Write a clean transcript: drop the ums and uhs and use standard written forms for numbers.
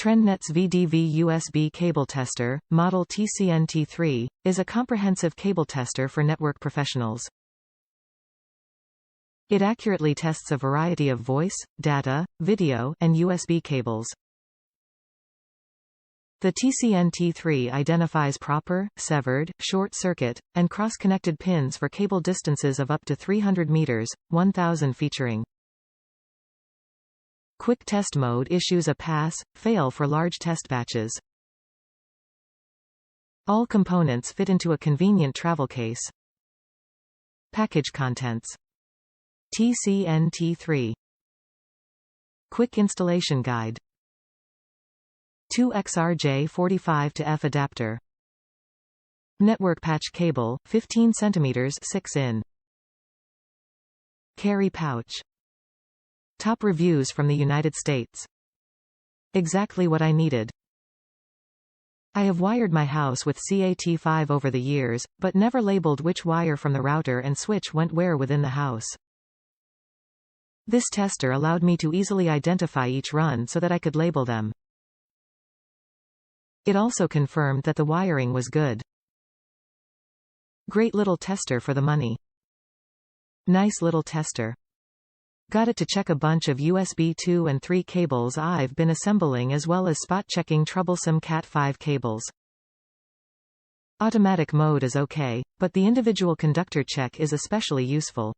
TRENDnet's VDV USB cable tester, model TC-NT3, is a comprehensive cable tester for network professionals. It accurately tests a variety of voice, data, video, and USB cables. The TC-NT3 identifies proper, severed, short-circuit, and cross-connected pins for cable distances of up to 300 meters, 1000 featuring. Quick Test Mode issues a pass/fail for large test batches. All components fit into a convenient travel case. Package contents. TC-NT3. Quick installation guide. 2 XRJ45-F adapter. Network patch cable, 15 cm 6 in. Carry pouch. Top reviews from the United States. Exactly what I needed. I have wired my house with CAT5 over the years, but never labeled which wire from the router and switch went where within the house. This tester allowed me to easily identify each run so that I could label them. It also confirmed that the wiring was good. Great little tester for the money. Nice little tester. Got it to check a bunch of USB 2 and 3 cables I've been assembling, as well as spot checking troublesome Cat5 cables. Automatic mode is okay, but the individual conductor check is especially useful.